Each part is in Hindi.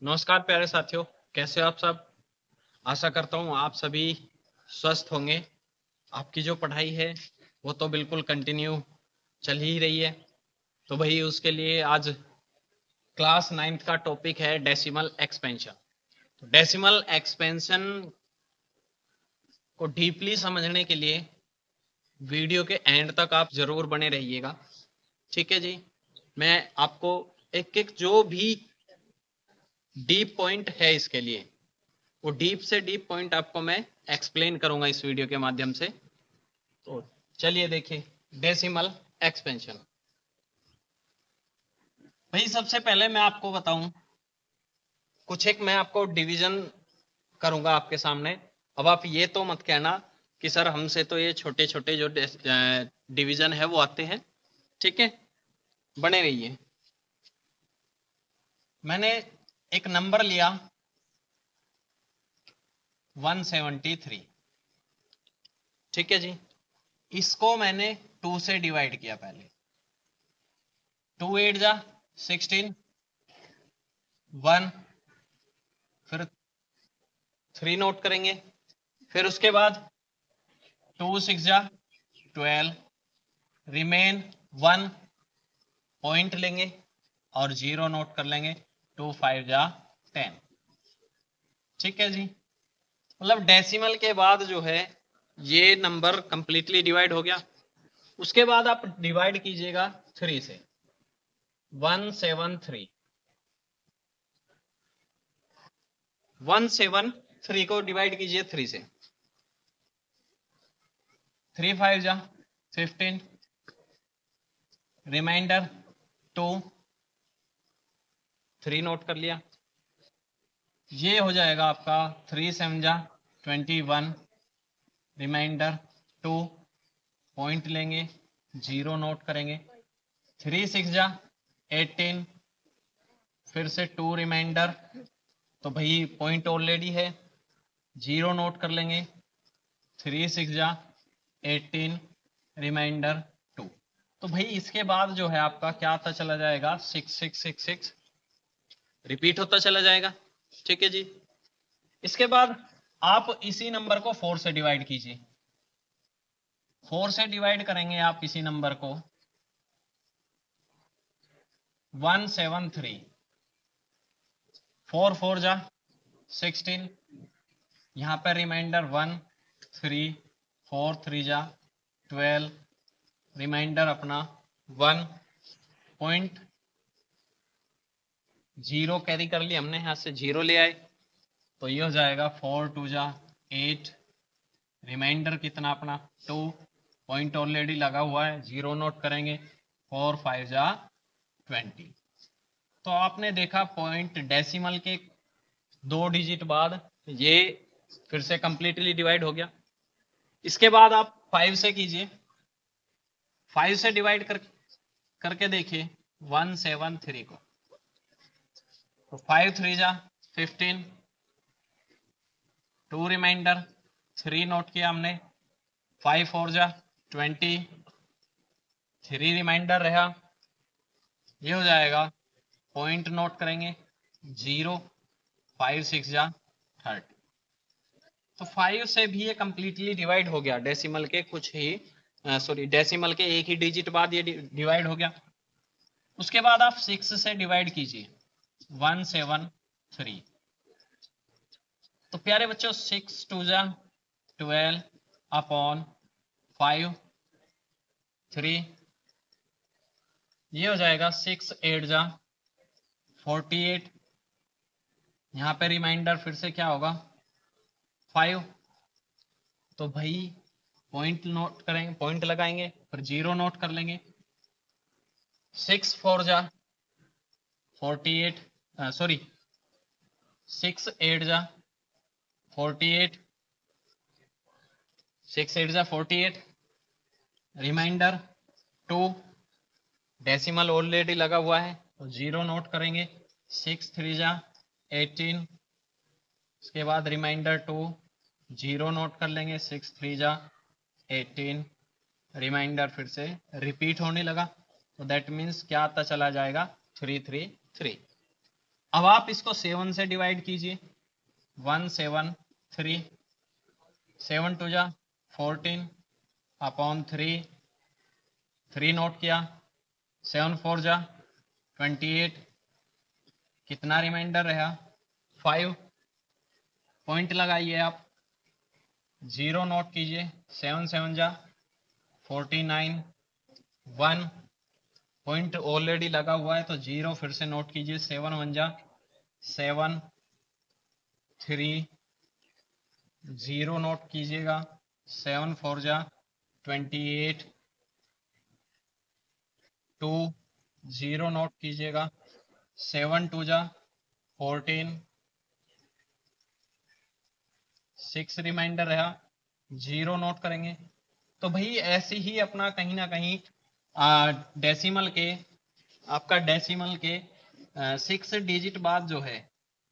नमस्कार प्यारे साथियों, कैसे हो आप सब। आशा करता हूँ आप सभी स्वस्थ होंगे। आपकी जो पढ़ाई है वो तो बिल्कुल कंटिन्यू चल ही रही है। तो भाई उसके लिए आज क्लास 9th का टॉपिक है डेसिमल एक्सपेंशन। तो डेसिमल एक्सपेंशन को डीपली समझने के लिए वीडियो के एंड तक आप जरूर बने रहिएगा। ठीक है जी। मैं आपको एक एक जो भी डीप पॉइंट है इसके लिए, वो डीप से डीप पॉइंट आपको मैं एक्सप्लेन करूंगा इस वीडियो के माध्यम से। तो चलिए देखिए डेसिमल एक्सपेंशन। भाई सबसे पहले मैं आपको बताऊं, कुछ एक मैं आपको डिवीजन करूंगा आपके सामने। अब आप ये तो मत कहना कि सर हमसे तो ये छोटे छोटे जो डिवीजन है वो आते हैं। ठीक है, बने रहिए। मैंने एक नंबर लिया 173। ठीक है जी, इसको मैंने 2 से डिवाइड किया। पहले 2 8 जा 16, 1, फिर 3 नोट करेंगे। फिर उसके बाद 2 6 जा 12, रिमेन 1 पॉइंट लेंगे और 0 नोट कर लेंगे। 2 5 जा 10। ठीक है जी, मतलब डेसिमल के बाद जो है ये नंबर कंप्लीटली डिवाइड हो गया। उसके बाद आप डिवाइड कीजिएगा 3 से। 173, 173 को डिवाइड कीजिए 3 से। 3 5 जा 15, रिमाइंडर 2, 3 नोट कर लिया। ये हो जाएगा आपका 3 7 जा 21, रिमाइंडर 2, पॉइंट लेंगे 0 नोट करेंगे। 3 6 जा 18, फिर से 2 रिमाइंडर, तो भाई पॉइंट ऑलरेडी है 0 नोट कर लेंगे। 3 6 जा 18, रिमाइंडर 2। तो भाई इसके बाद जो है आपका क्या आता चला जाएगा 6 6 6 6 रिपीट होता चला जाएगा। ठीक है जी। इसके बाद आप इसी नंबर को 4 से डिवाइड कीजिए। 4 से डिवाइड करेंगे आप इसी नंबर को 173। 4 4 जा 16, यहाँ पर रिमाइंडर 1 3, 4 3 जा 12, रिमाइंडर अपना 1 पॉइंट 0 कैरी कर लिया हमने, यहाँ से 0 ले आए। तो ये हो जाएगा 4 2 जा 8, रिमाइंडर कितना अपना 2, पॉइंट ऑलरेडी लगा हुआ है 0 नोट करेंगे। 4 5 जा 20। तो आपने देखा पॉइंट डेसिमल के 2 डिजिट बाद ये फिर से कंप्लीटली डिवाइड हो गया। इसके बाद आप 5 से कीजिए। 5 से डिवाइड करके देखिए 173 को। तो 5 3 जा 15, 2 रिमाइंडर 3 नोट किया हमने। 5 4 जा 20, 3 रिमाइंडर रहा। ये हो जाएगा पॉइंट नोट करेंगे 0, 5 6 जा 30। तो 5 से भी ये कंप्लीटली डिवाइड हो गया। डेसिमल के कुछ ही डेसिमल के एक ही डिजिट बाद ये डिवाइड हो गया। उसके बाद आप 6 से डिवाइड कीजिए 173। तो प्यारे बच्चों 6 2 जा 12 अपॉन 5 3, ये हो जाएगा 6 8 जा 48। यहाँ पे रिमाइंडर फिर से क्या होगा 5। तो भाई पॉइंट नोट करेंगे, पॉइंट लगाएंगे, फिर 0 नोट कर लेंगे। 6 4 जा 48, सॉरी 6 8 जा 48, 6 8 जा 48, रिमाइंडर 2, डेसिमल ऑलरेडी लगा हुआ है तो 0 नोट करेंगे। 6 3 जा 18, इसके बाद रिमाइंडर 2, 0 नोट कर लेंगे। 6 3 जा 18, रिमाइंडर फिर से रिपीट होने लगा। तो दैट मीन्स क्या आता चला जाएगा 3 3 3। अब आप इसको 7 से डिवाइड कीजिए, 1 7 3, 7 2 जा 14 अपॉन 3, 3 नोट किया, 7 4 जा 28, कितना रिमाइंडर रहा 5, पॉइंट लगाइए आप, 0 नोट कीजिए, 7 7 जा 49, 1 पॉइंट ऑलरेडी लगा हुआ है तो 0 फिर से नोट कीजिए, 7 1 जा 7, 3 0 नोट कीजिएगा, 7 4 जा 28, 2 0 नोट कीजिएगा, 7 2 जा 14, 6 रिमाइंडर रहा, 0 नोट करेंगे। तो भाई ऐसे ही अपना कहीं ना कहीं डेसिमल के, आपका डेसिमल के 6 डिजिट बाद जो है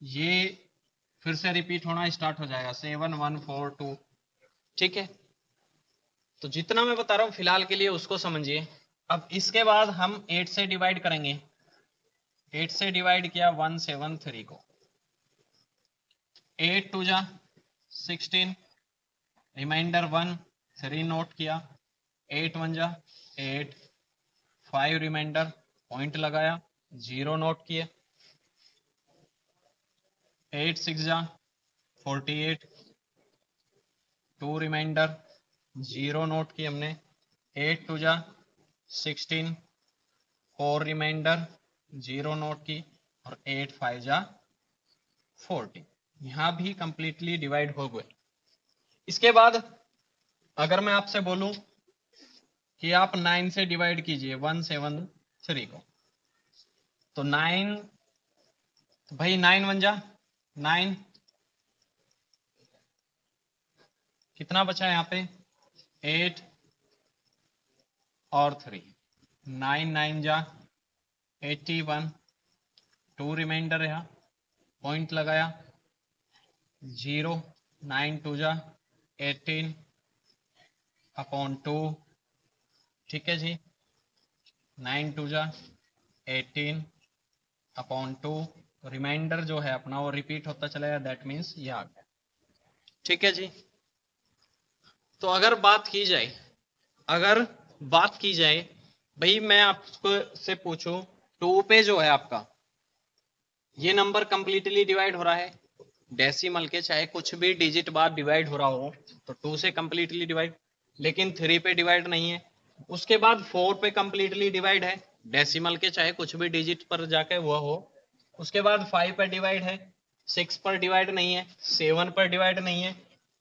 ये फिर से रिपीट होना स्टार्ट हो जाएगा, 7 1 4 2। ठीक है, तो जितना मैं बता रहा हूं फिलहाल के लिए उसको समझिए। अब इसके बाद हम 8 से डिवाइड करेंगे, 8 से डिवाइड किया 173 को, 8 2 जा 16, रिमाइंडर 1, 3 नोट किया, 8 1 जा 8, 5 रिमाइंडर, पॉइंट लगाया, 0 नोट किए, 8 6 जा 48, 2 रिमाइंडर, 0 नोट की हमने, 8 2 जा 16, 4 रिमाइंडर, 0 नोट की, और 8 5 जा 40। यहां भी कंप्लीटली डिवाइड हो गए। इसके बाद अगर मैं आपसे बोलूं कि आप 9 से डिवाइड कीजिए 173 को, तो 9, तो भाई 9 1 जा 9, कितना बचा यहाँ पे 8 और 3, 9 9 जा 81, 2 रिमाइंडर रहा, पॉइंट लगाया, 0, 9 2 जा 18 अपॉन 2। ठीक है जी, 9 2 जा 18 अपॉन 2, रिमाइंडर जो है अपना वो रिपीट होता चला, दैट मीन्स ये आ गया। ठीक है जी, तो अगर बात की जाए भाई, मैं आपको से पूछूं 2 पे जो है आपका ये नंबर कंप्लीटली डिवाइड हो रहा है, डेसिमल के चाहे कुछ भी डिजिट बाद डिवाइड हो रहा हो तो 2 से कंप्लीटली डिवाइड, लेकिन 3 पे डिवाइड नहीं है। उसके बाद 4 पे कंप्लीटली डिवाइड है, डेसिमल के चाहे कुछ भी डिजिट पर जाके वो हो। उसके बाद 5 पर डिवाइड है, 6 पर डिवाइड नहीं है, 7 पर डिवाइड नहीं है,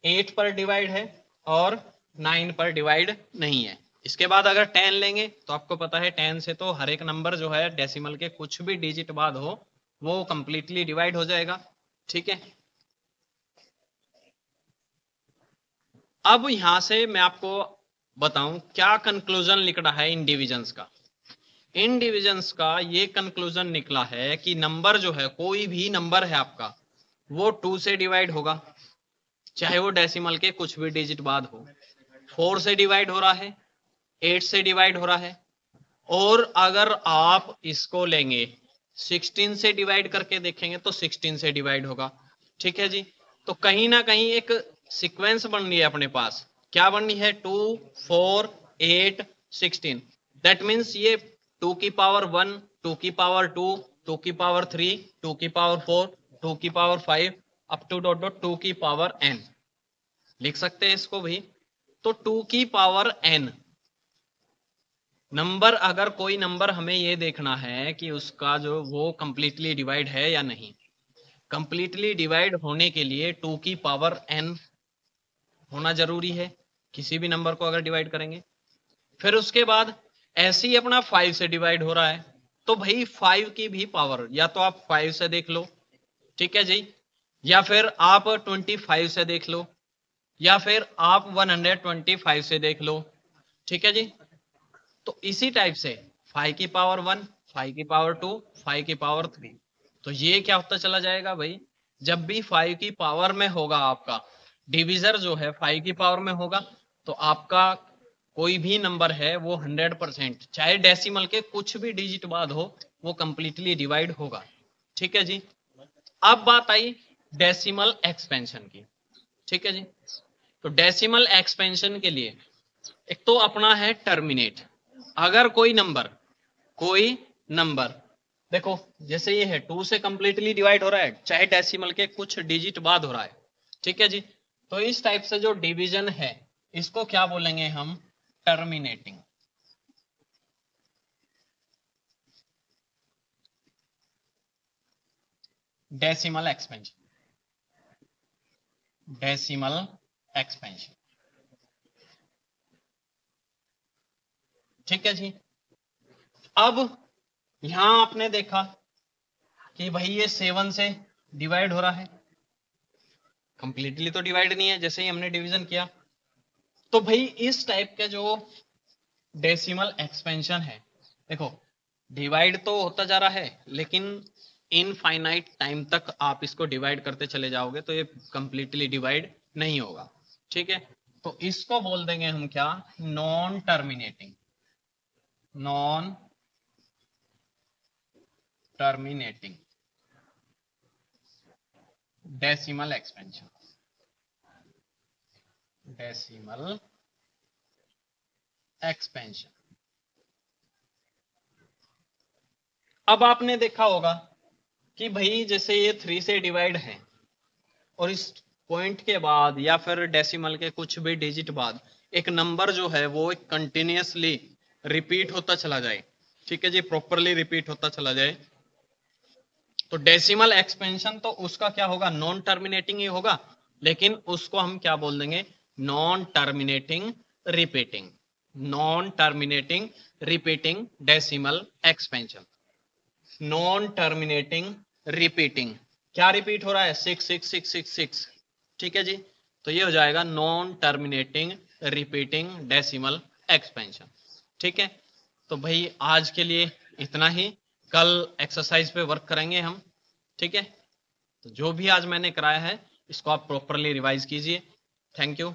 8 पर डिवाइड है, और 9 पर डिवाइड नहीं है। इसके बाद अगर 10 लेंगे तो आपको पता है 10 से तो हर एक नंबर जो है डेसिमल के कुछ भी डिजिट बाद हो वो कंप्लीटली डिवाइड हो जाएगा। ठीक है, अब यहां से मैं आपको बताऊं क्या कंक्लूजन निकला है इन डिविजन्स का। इन डिविजन्स का ये कंक्लूजन निकला है कि नंबर जो है, कोई भी नंबर है आपका, वो 2 से डिवाइड होगा, चाहे वो डेसिमल के कुछ भी डिजिट बाद हो। 4 से डिवाइड हो रहा है, 8 से डिवाइड हो रहा है, और अगर आप इसको लेंगे 16 से डिवाइड करके देखेंगे तो 16 से डिवाइड होगा। ठीक है जी, तो कहीं ना कहीं एक सीक्वेंस बन रही है अपने पास, क्या बन रही है 2 4 8 16, दैट मीन्स ये 2 की पावर 1, 2 की पावर 2, 2 की पावर 3, 2 की पावर 4, 2 की power 5 up to dot dot 2 की पावर n लिख सकते हैं इसको भी। तो 2 की पावर n नंबर, अगर कोई नंबर हमें ये देखना है कि उसका जो वो कंप्लीटली डिवाइड है या नहीं, कंप्लीटली डिवाइड होने के लिए 2 की पावर n होना जरूरी है किसी भी नंबर को अगर डिवाइड करेंगे। फिर उसके बाद ऐसे ही अपना 5 से डिवाइड हो रहा है, तो भाई 5 की भी पावर या तो आप 5 से देख लो, ठीक है जी, या फिर आप 25 से देख लो, या फिर आप 125 से देख लो। ठीक है जी, तो इसी टाइप से 5 की पावर 1, 5 की पावर 2, 5 की पावर 3, तो ये क्या होता चला जाएगा भाई, जब भी 5 की पावर में होगा आपका डिविजर जो है 5 की पावर में होगा, तो आपका कोई भी नंबर है वो 100% चाहे डेसिमल के कुछ भी डिजिट बाद हो वो कंप्लीटली डिवाइड होगा। ठीक है जी। अब बात आई डेसिमल एक्सपेंशन की, ठीक है जी। तो डेसिमल एक्सपेंशन के लिए एक तो अपना है टर्मिनेट। अगर कोई नंबर देखो जैसे ये है 2 से कंप्लीटली डिवाइड हो रहा है, चाहे डेसिमल के कुछ डिजिट बाद हो रहा है, ठीक है जी। तो इस टाइप से जो डिवीजन है इसको क्या बोलेंगे हम, terminating. Decimal expansion, decimal expansion, ठीक है जी। अब यहां आपने देखा कि भाई ये 7 से डिवाइड हो रहा है, कंप्लीटली तो डिवाइड नहीं है जैसे ही हमने डिवीजन किया। तो भाई इस टाइप के जो डेसिमल एक्सपेंशन है, देखो डिवाइड तो होता जा रहा है लेकिन इनफाइनाइट टाइम तक आप इसको डिवाइड करते चले जाओगे तो ये कंप्लीटली डिवाइड नहीं होगा, ठीक है। तो इसको बोल देंगे हम क्या, non terminating, non terminating decimal expansion, decimal expansion. अब आपने देखा होगा कि भाई जैसे ये 3 से डिवाइड है और इस पॉइंट के बाद या फिर डेसिमल के कुछ भी डिजिट बाद एक नंबर जो है वो कंटिन्यूअसली रिपीट होता चला जाए, ठीक है जी, प्रॉपरली रिपीट होता चला जाए, तो डेसिमल एक्सपेंशन तो उसका क्या होगा, नॉन टर्मिनेटिंग ही होगा। लेकिन उसको हम क्या बोल देंगे, non terminating repeating, non terminating repeating decimal expansion, non terminating repeating. क्या रिपीट हो रहा है, 66666, ठीक है जी। तो ये हो जाएगा non terminating repeating decimal expansion, ठीक है। तो भाई आज के लिए इतना ही, कल एक्सरसाइज पे वर्क करेंगे हम, ठीक है। तो जो भी आज मैंने कराया है इसको आप प्रॉपरली रिवाइज कीजिए। Thank you.